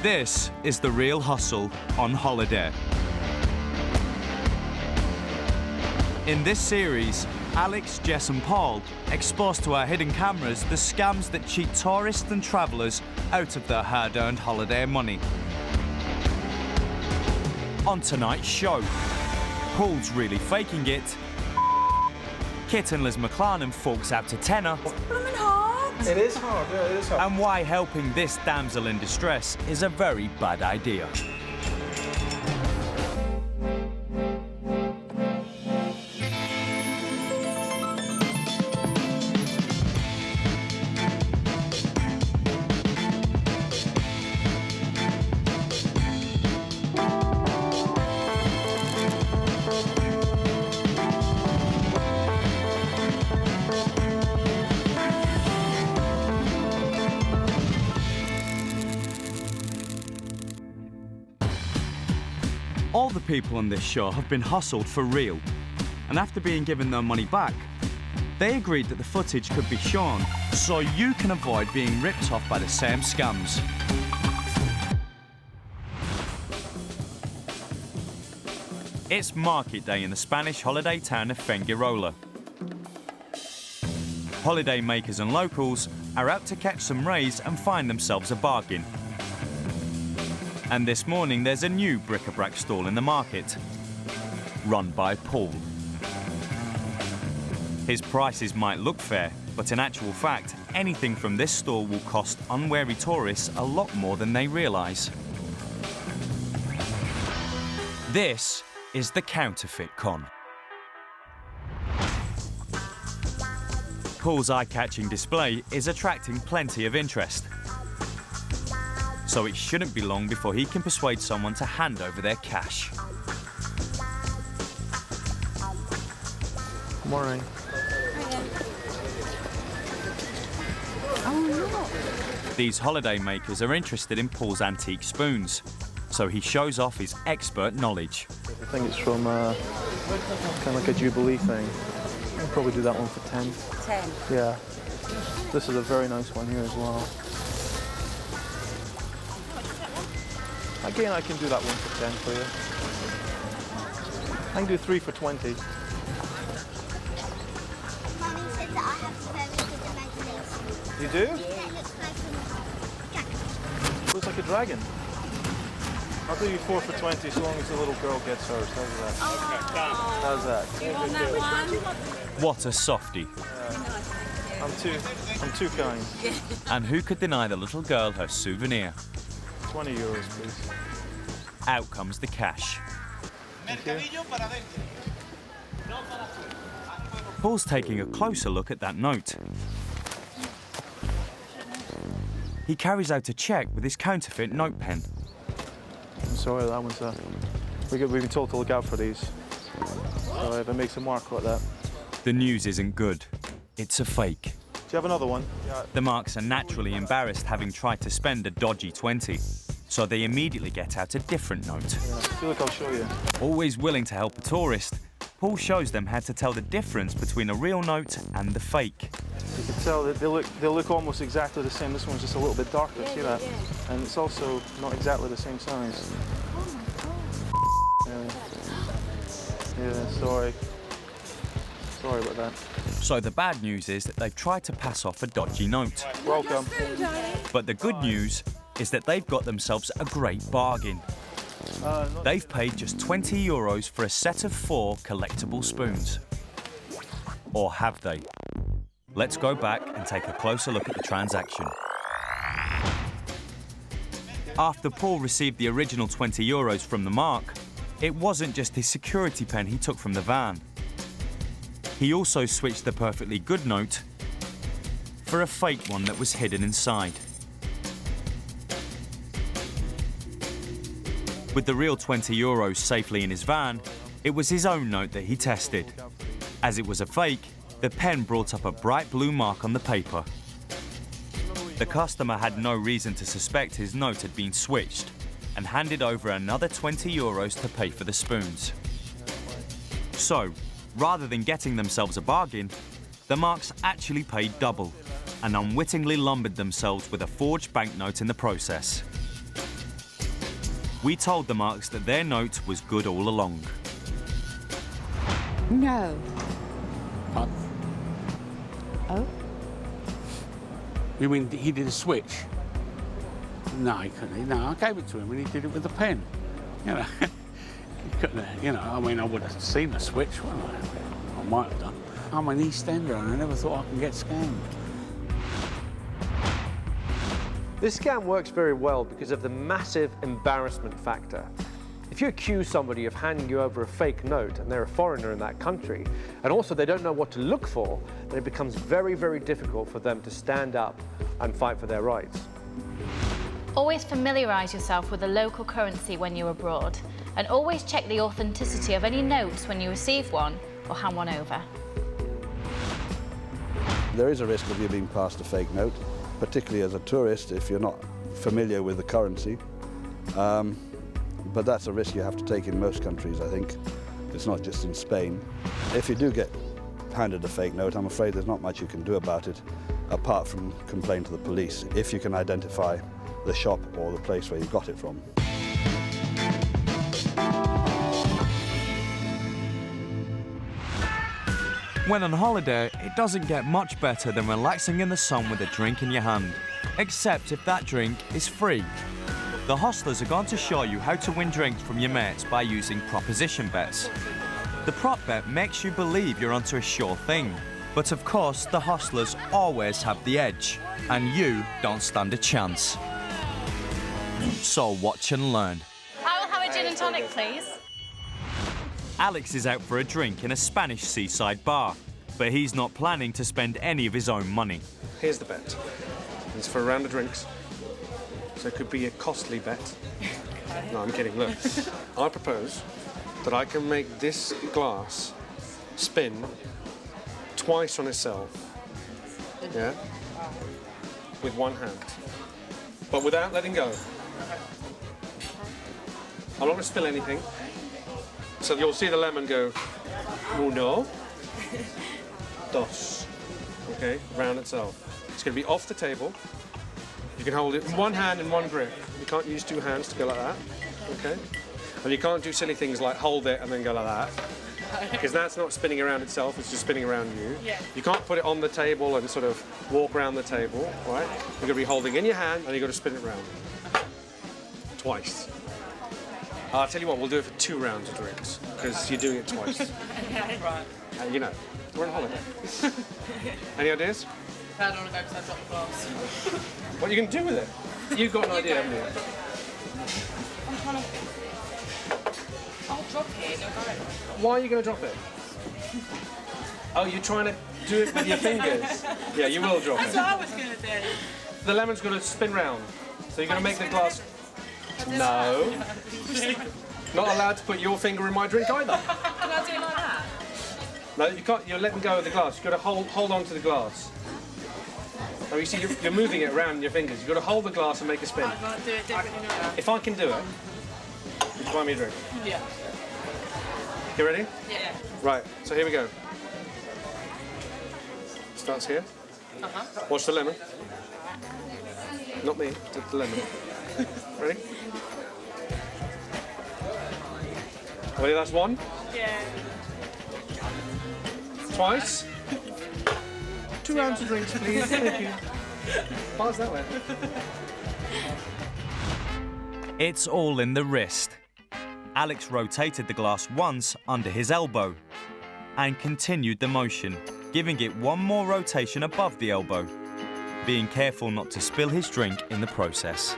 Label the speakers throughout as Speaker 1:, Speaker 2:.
Speaker 1: This is the real hustle on holiday. In this series, Alex, Jess and Paul expose to our hidden cameras the scams that cheat tourists and travellers out of their hard-earned holiday money. On tonight's show, Paul's really faking it, Kit and Liz McLaren forks out to tenner,
Speaker 2: It is hard, yeah, it is hard.
Speaker 1: and why helping this damsel in distress is a very bad idea. All the people on this show have been hustled for real, and after being given their money back, they agreed that the footage could be shown so you can avoid being ripped off by the same scams. It's market day in the Spanish holiday town of Fuengirola. Holiday makers and locals are out to catch some rays and find themselves a bargain. And this morning there's a new bric-a-brac stall in the market, run by Paul. His prices might look fair, but in actual fact, anything from this stall will cost unwary tourists a lot more than they realise. This is the Counterfeit Con. Paul's eye-catching display is attracting plenty of interest, so it shouldn't be long before he can persuade someone to hand over their cash.
Speaker 2: Morning.
Speaker 1: These holiday makers are interested in Paul's antique spoons, so he shows off his expert knowledge.
Speaker 2: I think it's from kind of like a Jubilee thing. I'll probably do that one for 10.
Speaker 3: 10.
Speaker 2: Yeah. This is a very nice one here as well. Again, I can do that one for 10 for you. I can do 3 for 20.
Speaker 4: Mummy said that I have to very good imagination.
Speaker 2: You do?
Speaker 4: Yeah, it looks like a dragon.
Speaker 2: Looks like a dragon. I'll do you 4 for 20 as long as the little girl gets hers. How's that? How's that?
Speaker 3: You want that one?
Speaker 1: What a softie.
Speaker 2: I'm too kind.
Speaker 1: And who could deny the little girl her souvenir?
Speaker 2: 20 euros, please.
Speaker 1: Out comes the cash. Paul's taking a closer look at that note. He carries out a check with his counterfeit note pen.
Speaker 2: I'm sorry, that one's we've been told to look out for these. So if it makes a mark like that.
Speaker 1: The news isn't good. It's a fake.
Speaker 2: Do you have another one? Yeah.
Speaker 1: The marks are naturally embarrassed having tried to spend a dodgy 20, so they immediately get out a different note.
Speaker 2: See, look, I'll show you.
Speaker 1: Always willing to help a tourist, Paul shows them how to tell the difference between a real note and the fake.
Speaker 2: You can tell that they look almost exactly the same. This one's just a little bit darker, see that? And it's also not exactly the same size. Yeah, sorry. Sorry about that.
Speaker 1: So the bad news is that they've tried to pass off a dodgy note.
Speaker 2: Welcome.
Speaker 1: But the good news is that they've got themselves a great bargain. They've paid just 20 euros for a set of 4 collectible spoons. Or have they? Let's go back and take a closer look at the transaction. After Paul received the original 20 euros from the mark, it wasn't just his security pen he took from the van. He also switched the perfectly good note for a fake one that was hidden inside. With the real 20 euros safely in his van, it was his own note that he tested. As it was a fake, the pen brought up a bright blue mark on the paper. The customer had no reason to suspect his note had been switched and handed over another 20 euros to pay for the spoons. So, rather than getting themselves a bargain, the marks actually paid double and unwittingly lumbered themselves with a forged banknote in the process. we told the marks that their note was good all along.
Speaker 3: No.
Speaker 5: Pardon?
Speaker 3: Oh?
Speaker 5: You mean he did a switch? No, he couldn't. No, I gave it to him and he did it with a pen. You know, he couldn't have, you know, I mean, I would have seen the switch, wouldn't I? I might have done. I'm an East Ender and I never thought I could get scammed.
Speaker 6: This scam works very well because of the massive embarrassment factor. If you accuse somebody of handing you over a fake note and they're a foreigner in that country, and also they don't know what to look for, then it becomes very, very difficult for them to stand up and fight for their rights.
Speaker 7: Always familiarise yourself with the local currency when you're abroad, and always check the authenticity of any notes when you receive one or hand one over.
Speaker 8: There is a risk of you being passed a fake note, particularly as a tourist if you're not familiar with the currency. But that's a risk you have to take in most countries, I think. It's not just in Spain. If you do get handed a fake note, I'm afraid there's not much you can do about it, apart from complain to the police, if you can identify the shop or the place where you got it from.
Speaker 1: When on holiday, it doesn't get much better than relaxing in the sun with a drink in your hand, except if that drink is free. The hostlers are going to show you how to win drinks from your mates by using proposition bets. The prop bet makes you believe you're onto a sure thing, but of course the hostlers always have the edge, and you don't stand a chance. So watch and learn.
Speaker 7: I will have a gin and tonic, please.
Speaker 1: Alex is out for a drink in a Spanish seaside bar, but he's not planning to spend any of his own money.
Speaker 9: Here's the bet. It's for a round of drinks. So it could be a costly bet. No, I'm kidding. Look, I propose that I can make this glass spin twice on itself. Yeah? With one hand. But without letting go. I'm not going to spill anything. So you'll see the lemon go, uno, dos. Okay, round itself. It's going to be off the table. You can hold it in one hand in one grip. You can't use two hands to go like that. Okay? And you can't do silly things like hold it and then go like that. Because that's not spinning around itself, it's just spinning around you. Yeah. You can't put it on the table and sort of walk around the table, right? You're going to be holding in your hand and you're going to spin it around. Twice. I'll tell you what, we'll do it for 2 rounds of drinks, because you're doing it twice.
Speaker 10: Right.
Speaker 9: You know, we're on holiday. Any ideas?
Speaker 10: I don't want to go because I dropped the glass.
Speaker 9: What are you going to do with it? You've got an idea, haven't you?
Speaker 10: I'm trying to... I'll drop it and it'll go.
Speaker 9: Why are you going to drop it? Oh, you're trying to do it with your fingers? Yeah, you will drop it.
Speaker 10: That's what I was going to do.
Speaker 9: The lemon's going to spin round. So you're going to make the glass... No. Not allowed to put your finger in my drink either.
Speaker 10: Can I do it like that?
Speaker 9: No, you can't. You're letting go of the glass. You've got to hold on to the glass. Oh, you see, you're moving it around in your fingers. You've got to hold the glass and make a spin.
Speaker 10: I might do it differently now.
Speaker 9: If I can do it, would you buy me a drink?
Speaker 10: Yeah.
Speaker 9: You ready?
Speaker 10: Yeah.
Speaker 9: Right, so here we go. Starts here.
Speaker 10: Uh-huh.
Speaker 9: Watch the lemon. Not me, the lemon. Ready? Ready, that's 1.
Speaker 10: Yeah.
Speaker 9: Twice. 2 rounds of drinks, please. Thank you. Pass that way.
Speaker 1: It's all in the wrist. Alex rotated the glass once under his elbow and continued the motion, giving it 1 more rotation above the elbow, being careful not to spill his drink in the process.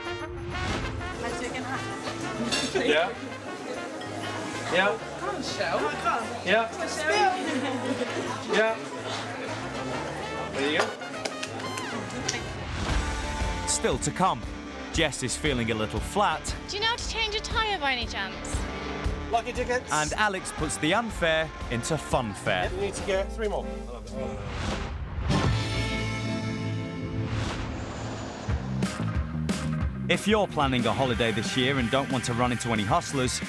Speaker 9: Yeah. Yeah.
Speaker 10: Come on, Shell. I can't.
Speaker 9: Yeah. Yeah. There you go.
Speaker 1: Still to come, Jess is feeling a little flat,
Speaker 7: Do you know how to change a tyre by any chance?
Speaker 9: Lucky tickets.
Speaker 1: and Alex puts the unfair into funfair.
Speaker 9: You need to get 3 more.
Speaker 1: If you're planning a holiday this year and don't want to run into any hustlers,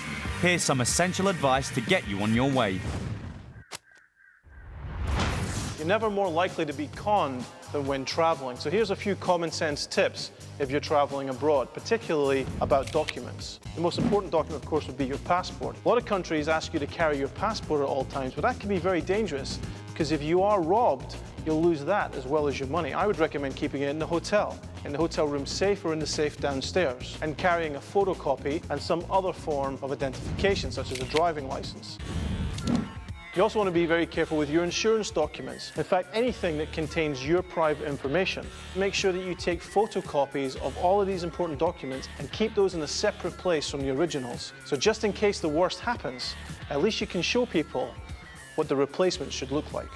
Speaker 1: here's some essential advice to get you on your way.
Speaker 2: You're never more likely to be conned than when traveling. So here's a few common sense tips if you're traveling abroad, particularly about documents. The most important document, of course, would be your passport. A lot of countries ask you to carry your passport at all times, but that can be very dangerous because if you are robbed, you'll lose that as well as your money. I would recommend keeping it in the hotel room safe or in the safe downstairs, and carrying a photocopy and some other form of identification, such as a driving license. You also want to be very careful with your insurance documents. In fact, anything that contains your private information. Make sure that you take photocopies of all of these important documents and keep those in a separate place from the originals. So just in case the worst happens, at least you can show people what the replacement should look like.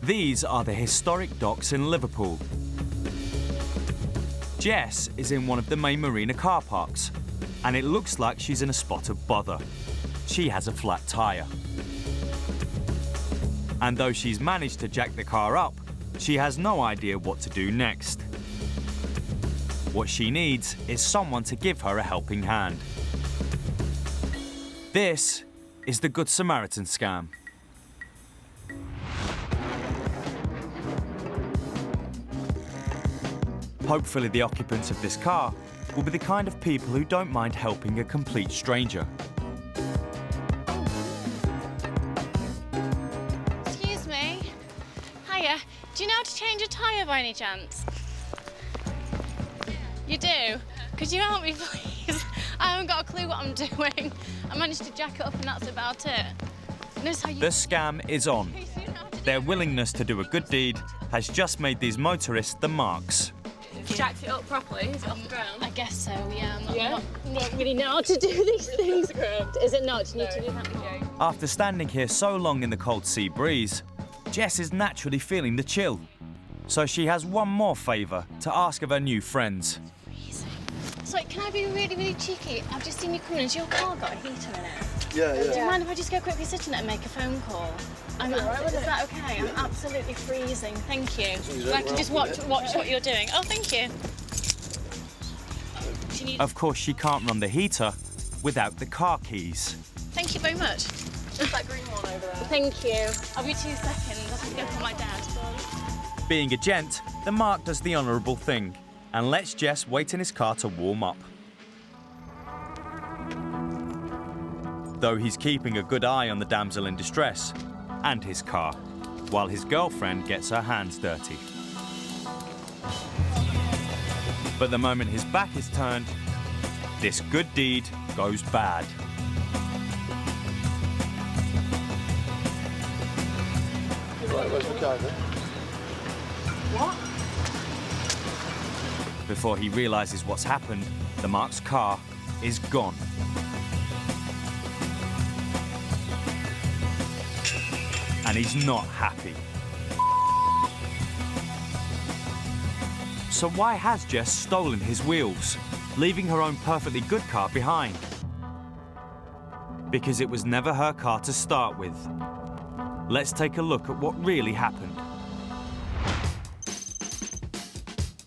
Speaker 1: These are the historic docks in Liverpool. Jess is in one of the main marina car parks, and it looks like she's in a spot of bother. She has a flat tyre. And though she's managed to jack the car up, she has no idea what to do next. What she needs is someone to give her a helping hand. This is the Good Samaritan scam. Hopefully the occupants of this car will be the kind of people who don't mind helping a complete stranger.
Speaker 10: Excuse me. Hiya. Do you know how to change a tyre by any chance? You do? Could you help me, please? I haven't got a clue what I'm doing. I managed to jack it up and that's about it. Notice how you...
Speaker 1: The scam is on. Their willingness to do a good deed has just made these motorists the marks.
Speaker 10: Jacked it up properly? Is it off the ground? I guess so, yeah. I'm not really know how to do these things. Is it not? Do you need to do that more?
Speaker 1: After standing here so long in the cold sea breeze, Jess is naturally feeling the chill. So she has one more favour to ask of her new friends.
Speaker 10: Sorry, can I be really, really cheeky? I've just seen you coming. Has your car got a heater in it?
Speaker 2: Yeah.
Speaker 10: Do you mind if I just go quickly sit in it and make a phone call? Is that okay? I'm absolutely freezing. Thank you. I can just watch what you're doing. Oh, thank you.
Speaker 1: Of course, she can't run the heater without the car keys.
Speaker 10: Thank you very much. Just that green one over there. Thank you. I'll be 2 seconds. I have to go for my dad.
Speaker 1: Being a gent, the Mark does the honourable thing and lets Jess wait in his car to warm up. Though he's keeping a good eye on the damsel in distress and his car, while his girlfriend gets her hands dirty. But the moment his back is turned, this good deed goes bad.
Speaker 2: Right, where's the car then?
Speaker 10: What?
Speaker 1: Before he realises what's happened, the Mark's car is gone. And he's not happy. So why has Jess stolen his wheels, leaving her own perfectly good car behind? Because it was never her car to start with. Let's take a look at what really happened.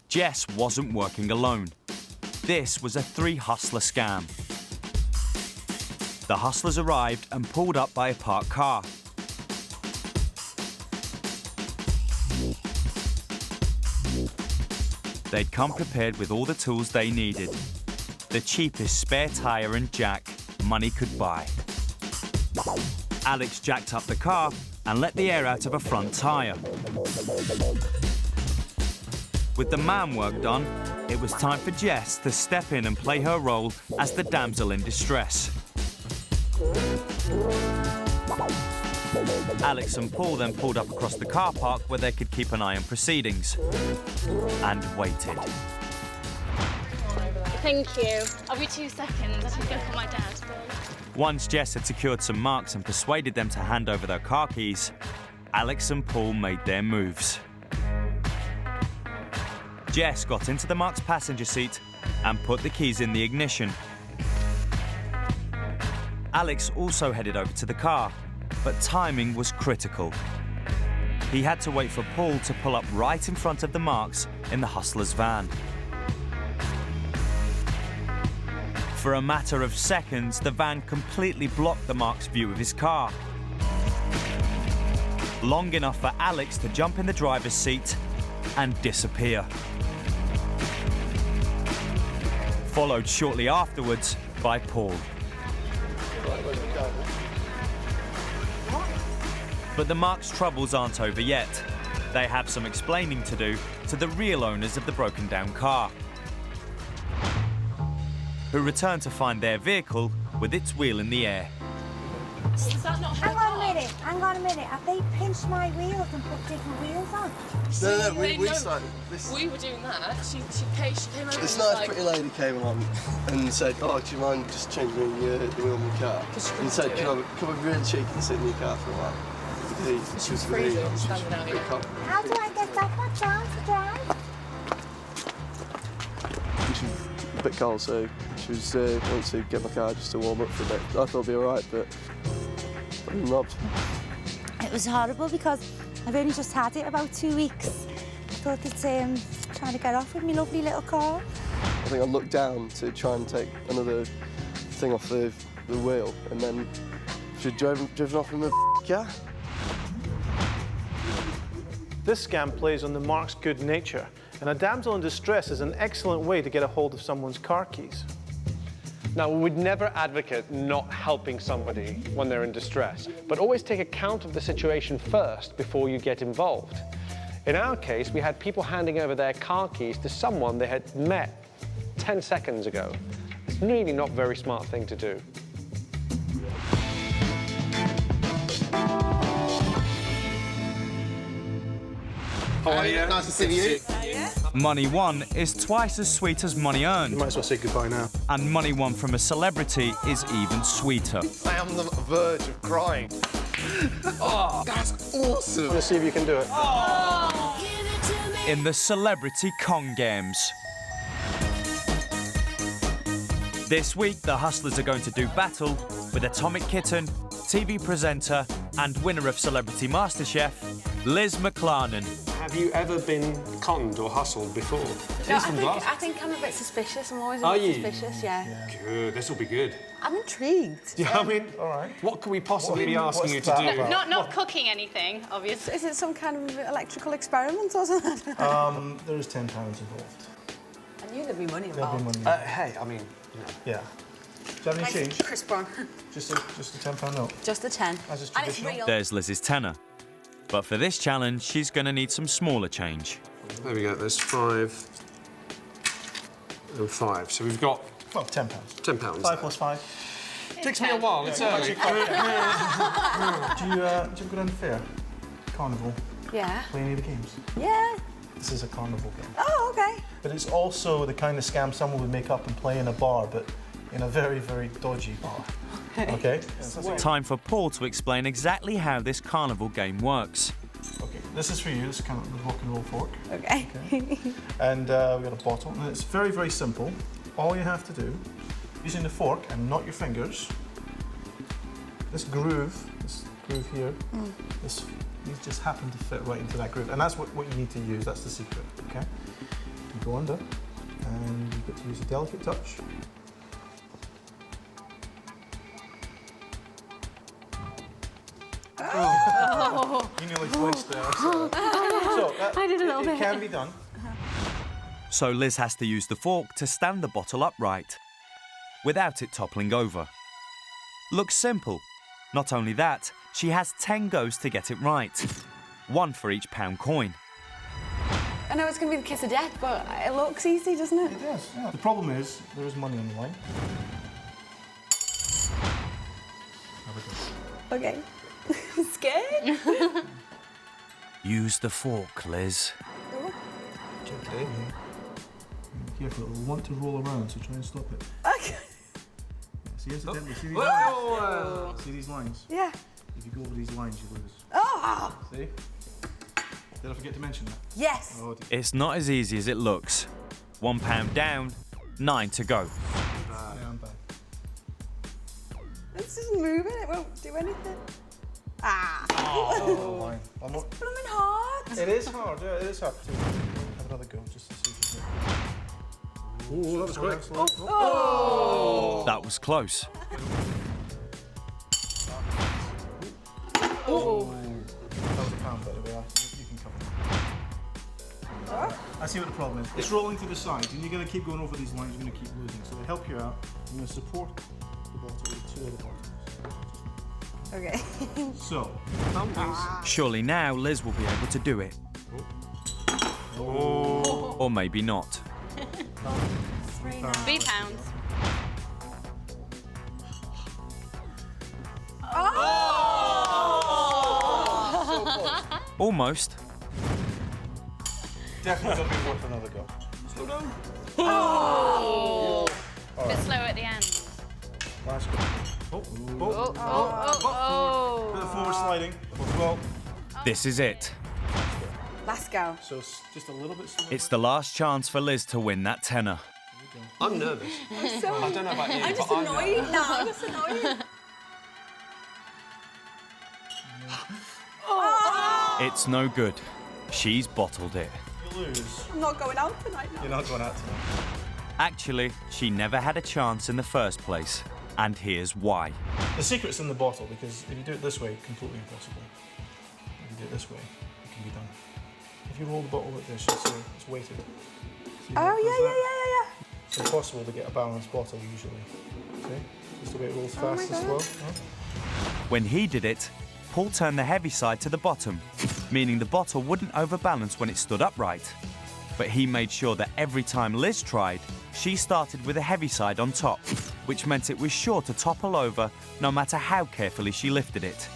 Speaker 1: Jess wasn't working alone. This was a 3-hustler scam. The hustlers arrived and pulled up by a parked car. They'd come prepared with all the tools they needed. The cheapest spare tyre and jack money could buy. Alex jacked up the car and let the air out of a front tyre. With the man work done, it was time for Jess to step in and play her role as the damsel in distress. Alex and Paul then pulled up across the car park where they could keep an eye on proceedings, and waited.
Speaker 10: Thank you. I'll be 2 seconds. I have to go for my dad.
Speaker 1: Once Jess had secured some marks and persuaded them to hand over their car keys, Alex and Paul made their moves. Jess got into the Mark's passenger seat and put the keys in the ignition. Alex also headed over to the car, but timing was critical. He had to wait for Paul to pull up right in front of the Marks in the hustler's van. For a matter of seconds, the van completely blocked the Mark's view of his car. Long enough for Alex to jump in the driver's seat and disappear. Followed shortly afterwards by Paul. But the Mark's troubles aren't over yet. They have some explaining to do to the real owners of the broken down car, who return to find their vehicle with its wheel in the air.
Speaker 10: Is that not her
Speaker 4: Hang on a minute. Have they pinched my wheels and put different wheels on?
Speaker 11: No, we started.
Speaker 10: We were doing that. She came over.
Speaker 11: This nice pretty lady came along and said, "Oh, do you mind just changing the wheel in your car?" And said, "Can I be really cheeky and sit in your car for a while?"
Speaker 10: She was freezing, standing out here.
Speaker 4: How do I get that back down to drive?
Speaker 11: She was a bit cold, so she was wanting to get my car just to warm up for a bit. I thought it'd be all right, but I'm robbed.
Speaker 3: It was horrible because I've only just had it about 2 weeks. I thought that trying to get off with my lovely little car.
Speaker 11: I think I looked down to try and take another thing off the wheel, and then she'd driven off in the car.
Speaker 2: This scam plays on the Mark's good nature, and a damsel in distress is an excellent way to get a hold of someone's car keys.
Speaker 6: Now, we would never advocate not helping somebody when they're in distress, but always take account of the situation first before you get involved. In our case, we had people handing over their car keys to someone they had met 10 seconds ago. It's really not a very smart thing to do.
Speaker 9: How are you?
Speaker 11: Nice to see you.
Speaker 1: Money won is twice as sweet as money earned.
Speaker 2: You might as well say goodbye now.
Speaker 1: And money won from a celebrity is even sweeter.
Speaker 11: I am on the verge of crying. Oh, that's awesome.
Speaker 2: Let's see if you can do it.
Speaker 1: In the Celebrity Con Games. This week, the hustlers are going to do battle with Atomic Kitten, TV presenter and winner of Celebrity MasterChef, Liz McLarnon.
Speaker 9: Have you ever been conned or hustled before?
Speaker 3: No, I think I'm a bit suspicious. I'm always a bit suspicious, yeah.
Speaker 9: Good, this will be good.
Speaker 3: I'm intrigued.
Speaker 9: Yeah, I mean,
Speaker 2: All right.
Speaker 9: what can we possibly be asking you to do?
Speaker 10: Not cooking anything, obviously.
Speaker 3: Is it some kind of electrical experiment or something?
Speaker 2: There is £10 involved.
Speaker 3: I knew there'd be money
Speaker 2: There'll be
Speaker 3: involved.
Speaker 2: money.
Speaker 9: Hey, I mean,
Speaker 2: Yeah. Do you have any change?
Speaker 3: Chris Brown.
Speaker 2: Just a £10 note.
Speaker 3: Just a 10.
Speaker 2: As is
Speaker 3: And it's
Speaker 2: traditional.
Speaker 3: real.
Speaker 1: There's Liz's tenner. But for this challenge, she's going to need some smaller change.
Speaker 9: there we go, there's 5 and 5. So we've got
Speaker 2: Well, £10.
Speaker 9: £10.
Speaker 2: 5 plus 5.
Speaker 9: Takes me a while, it's early.
Speaker 2: Do you go down the fair? Carnival?
Speaker 3: Yeah.
Speaker 2: Play any of the games?
Speaker 3: Yeah.
Speaker 2: This is a carnival game.
Speaker 3: Oh, okay.
Speaker 2: But it's also the kind of scam someone would make up and play in a bar, but in a very, very dodgy bar. Okay?
Speaker 1: Time for Paul to explain exactly how this carnival game works.
Speaker 2: Okay, this is for you. This is kind of the rock and roll fork.
Speaker 3: Okay.
Speaker 2: And we've got a bottle. And it's very, very simple. All you have to do, using the fork and not your fingers, this groove here, these just happen to fit right into that groove. And that's what you need to use. That's the secret, okay? You go under, and you've got to use a delicate touch. Oh. You nearly flinched there. So
Speaker 3: I did a little bit.
Speaker 2: It can be done.
Speaker 1: So Liz has to use the fork to stand the bottle upright, without it toppling over. Looks simple. Not only that, she has 10 goes to get it right. 1 for each £1 coin.
Speaker 3: I know it's going to be the kiss of death, but it looks easy, doesn't it?
Speaker 2: It does, yeah. The problem is, there is money on the line.
Speaker 3: Okay. Scared?
Speaker 1: Use the fork, Liz.
Speaker 2: Okay, yeah. Careful, it will want to roll around, so try and stop it.
Speaker 3: Okay.
Speaker 2: See, incidentally, see these lines? See these lines?
Speaker 3: Yeah.
Speaker 2: If you go over these lines, you lose.
Speaker 3: Oh!
Speaker 2: See? Did I forget to mention that?
Speaker 3: Yes.
Speaker 2: Oh, dear.
Speaker 1: It's not as easy as it looks. £1 down, 9 to go.
Speaker 2: Yeah, I'm back.
Speaker 3: It's just moving, it won't do anything. Ah!
Speaker 2: Oh, line.
Speaker 3: It's blooming hard.
Speaker 2: It is hard, yeah, it is hard. Have another go, just to see if you can. Oh, that was quick.
Speaker 1: That was close.
Speaker 2: Oh. That was a pound, by the way. You can cover it. I see what the problem is. It's rolling to the side, and you're going to keep going over these lines, you're going to keep losing. So to help you out, I'm going to support the bottle with 2 other bottles.
Speaker 3: Okay.
Speaker 2: So,
Speaker 1: Surely now Liz will be able to do it.
Speaker 2: Oh.
Speaker 1: Or maybe not.
Speaker 10: £3.
Speaker 1: Almost.
Speaker 2: Definitely going to be worth another go. Slow down.
Speaker 10: Oh! A bit slower at the end.
Speaker 2: Last go.
Speaker 10: Oh!
Speaker 2: Bit of forward sliding. Well,
Speaker 1: This is it.
Speaker 3: Let's go.
Speaker 2: so it's just a little bit slower.
Speaker 1: It's the last chance for Liz to win that tenner.
Speaker 9: I'm nervous. I don't know about you,
Speaker 3: I'm just
Speaker 9: but
Speaker 3: annoyed now. I'm just annoyed.
Speaker 1: It's no good. She's bottled it.
Speaker 2: You lose.
Speaker 3: I'm not going out tonight now.
Speaker 2: You're not going out tonight.
Speaker 1: Actually, she never had a chance in the first place. And here's why.
Speaker 2: The secret's in the bottle, because if you do it this way, completely impossible. If you do it this way, it can be done. If you roll the bottle like this, you'll see it's weighted. See how it goes there? It's impossible to get a balanced bottle usually. See? Just the way it rolls fast as well.
Speaker 1: When he did it, Paul turned the heavy side to the bottom, meaning the bottle wouldn't overbalance when it stood upright. But he made sure that every time Liz tried, she started with the heavy side on top, which meant it was sure to topple over no matter how carefully she lifted it.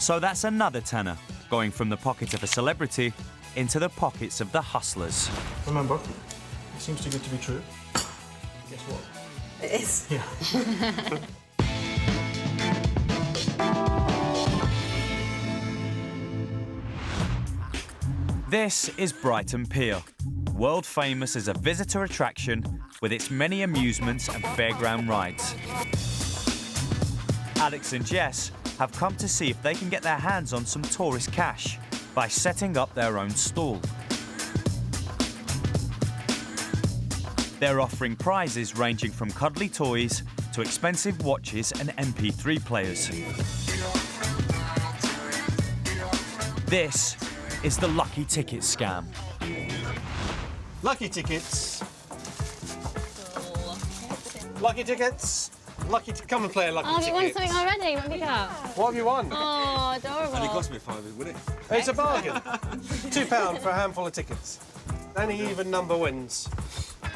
Speaker 1: So that's another tenner, going from the pocket of a celebrity into the pockets of the hustlers.
Speaker 2: Remember, it seems too good to be true. Guess what?
Speaker 3: It is.
Speaker 2: Yeah.
Speaker 1: This is Brighton Pier, world famous as a visitor attraction with its many amusements and fairground rides. Alex and Jess have come to see if they can get their hands on some tourist cash by setting up their own stall. They're offering prizes ranging from cuddly toys to expensive watches and MP3 players. This is the Lucky Ticket scam.
Speaker 9: Lucky tickets. Lucky tickets. Come and play a lucky
Speaker 10: Oh, have you
Speaker 9: ticket.
Speaker 10: won something already? What have you got?
Speaker 9: What have you won?
Speaker 10: Oh, adorable.
Speaker 12: Only cost me £5, wouldn't it?
Speaker 9: It's a bargain. £2 for a handful of tickets. Any even number wins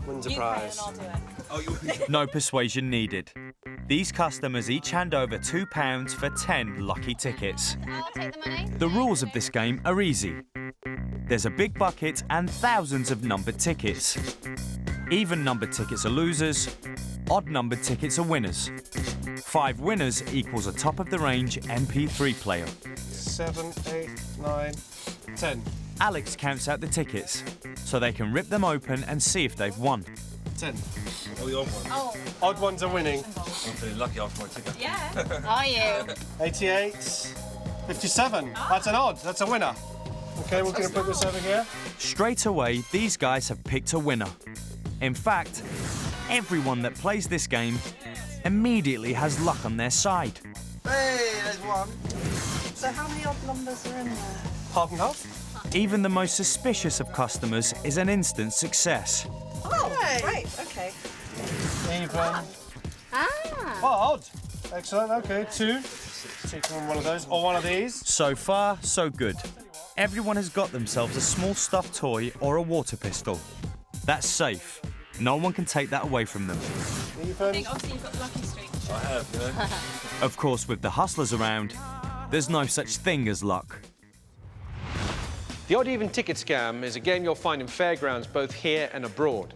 Speaker 9: a prize.
Speaker 10: I'll do it.
Speaker 12: Oh, you
Speaker 1: No persuasion needed. These customers each hand over £2 for 10 lucky tickets.
Speaker 10: I'll take the money.
Speaker 1: The rules of this game are easy. There's a big bucket and thousands of numbered tickets. Even numbered tickets are losers, odd numbered tickets are winners. 5 winners equals a top-of-the-range MP3 player.
Speaker 9: 7, 8, 9, 10.
Speaker 1: Alex counts out the tickets, so they can rip them open and see if they've won.
Speaker 9: 10.
Speaker 12: Oh, the odd one.
Speaker 10: Oh.
Speaker 9: Odd ones are winning.
Speaker 12: I'm feeling lucky after my ticket.
Speaker 10: Yeah. Are you?
Speaker 9: 88, 57. That's an odd. That's a winner. Okay, we're going to put this over here.
Speaker 1: Straight away, these guys have picked a winner. In fact, everyone that plays this game immediately has luck on their side.
Speaker 12: Hey, there's one.
Speaker 3: So how many odd numbers are in there?
Speaker 9: Half and half.
Speaker 1: Even the most suspicious of customers is an instant success.
Speaker 3: Oh, right, okay.
Speaker 9: Even.
Speaker 10: Ah.
Speaker 9: Oh, odd. Excellent. Okay, 2. Take one of those or one of these.
Speaker 1: So far, so good. Everyone has got themselves a small stuffed toy or a water pistol. That's safe. No one can take that away from them.
Speaker 9: Even.
Speaker 10: Obviously, you've got the lucky streak.
Speaker 12: I have, you know.
Speaker 1: Of course, with the hustlers around, there's no such thing as luck.
Speaker 6: The odd even ticket scam is a game you'll find in fairgrounds both here and abroad.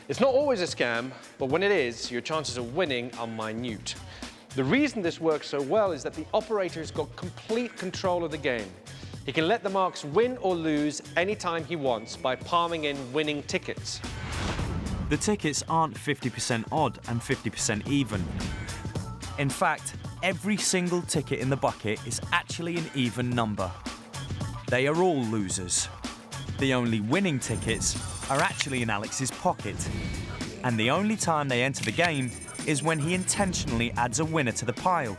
Speaker 6: It's not always a scam, but when it is, your chances of winning are minute. The reason this works so well is that the operator's got complete control of the game. He can let the marks win or lose anytime he wants by palming in winning tickets.
Speaker 1: The tickets aren't 50% odd and 50% even. In fact, every single ticket in the bucket is actually an even number. They are all losers. The only winning tickets are actually in Alex's pocket. And the only time they enter the game is when he intentionally adds a winner to the pile.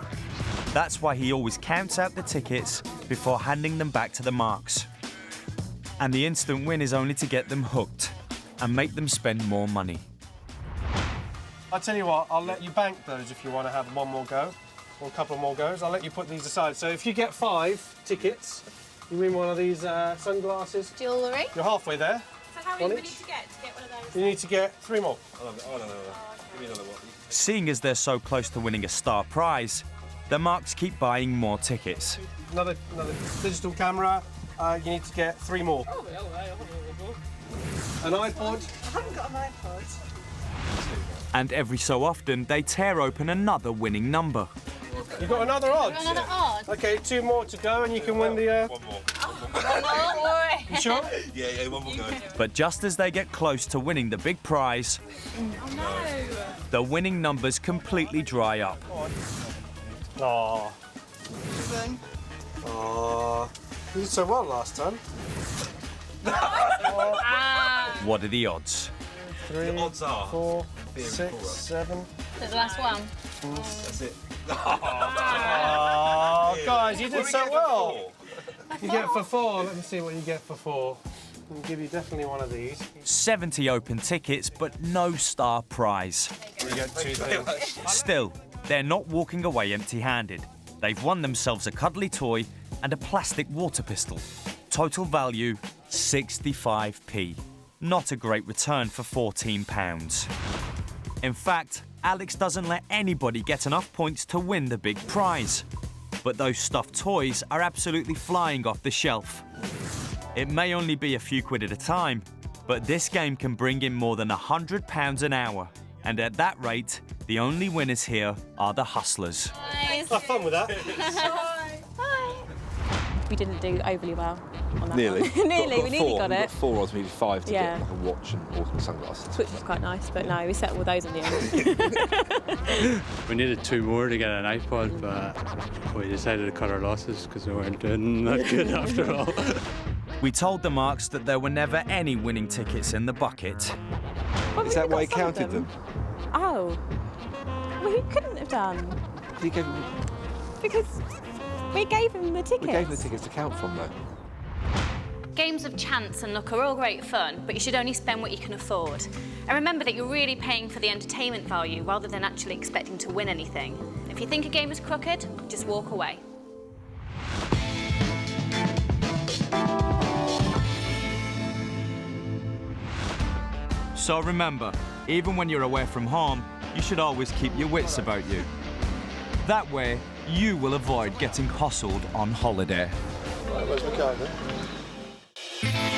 Speaker 1: That's why he always counts out the tickets before handing them back to the marks. And the instant win is only to get them hooked and make them spend more money.
Speaker 9: I'll tell you what, I'll let you bank those if you want to have one more go, or a couple more goes. I'll let you put these aside. So if you get 5 tickets, you win one of these sunglasses.
Speaker 10: Jewellery.
Speaker 9: You're halfway there.
Speaker 10: So how many do we need to get one of those?
Speaker 9: You need to get 3 more.
Speaker 12: Oh, no. Give me another one.
Speaker 1: Seeing as they're so close to winning a star prize, the marks keep buying more tickets.
Speaker 9: Another digital camera. You need to get 3 more. An iPod.
Speaker 4: I haven't got an iPod.
Speaker 1: And every so often, they tear open another winning number.
Speaker 9: You got another odd?
Speaker 10: Another odd?
Speaker 9: Okay, 2 more to go and you can win the...
Speaker 12: One more.
Speaker 10: Don't worry.
Speaker 9: You sure?
Speaker 12: Yeah, one more go.
Speaker 1: But just as they get close to winning the big prize,
Speaker 10: Oh no.
Speaker 1: the winning numbers completely dry up.
Speaker 9: Aww. Aww. You did so well last time.
Speaker 1: What are the odds?
Speaker 9: 3,
Speaker 12: The odds are
Speaker 9: 4, 6, 7.
Speaker 10: The last one.
Speaker 12: That's it.
Speaker 9: Oh, guys, you did
Speaker 12: What do we
Speaker 9: so
Speaker 12: get for
Speaker 9: well.
Speaker 12: 4?
Speaker 9: You get for 4. Let me see what you get for 4. I'll give you definitely one of these.
Speaker 1: 70 open tickets, but no star prize.
Speaker 9: You get 2 things.
Speaker 1: Still, they're not walking away empty-handed. They've won themselves a cuddly toy and a plastic water pistol. Total value, 65p. Not a great return for £14. In fact, Alex doesn't let anybody get enough points to win the big prize. But those stuffed toys are absolutely flying off the shelf. It may only be a few quid at a time, but this game can bring in more than £100 an hour. And at that rate, the only winners here are the hustlers.
Speaker 10: Nice.
Speaker 9: Have fun with that.
Speaker 13: We didn't do overly well on that
Speaker 14: Nearly.
Speaker 13: one. Nearly, we nearly got
Speaker 14: We
Speaker 13: it.
Speaker 14: got 4 odds, we needed 5 to
Speaker 13: Yeah.
Speaker 14: get like a watch and or sunglasses.
Speaker 13: Which was quite nice, but no, we settled with those in the end.
Speaker 5: We needed 2 more to get an iPod, but we decided to cut our losses because we weren't doing that good after all.
Speaker 1: We told the marks that there were never any winning tickets in the bucket.
Speaker 13: Well,
Speaker 14: Is that why he counted them?
Speaker 13: Oh. Well, he couldn't have done.
Speaker 14: He gave him,
Speaker 13: Because we gave him the tickets.
Speaker 14: we gave him the tickets to count from, though.
Speaker 7: Games of chance and luck are all great fun, but you should only spend what you can afford. And remember that you're really paying for the entertainment value rather than actually expecting to win anything. If you think a game is crooked, just walk away.
Speaker 1: So remember, even when you're away from home, you should always keep your wits about you. That way, you will avoid getting hustled on holiday.
Speaker 11: Right, where's my card then?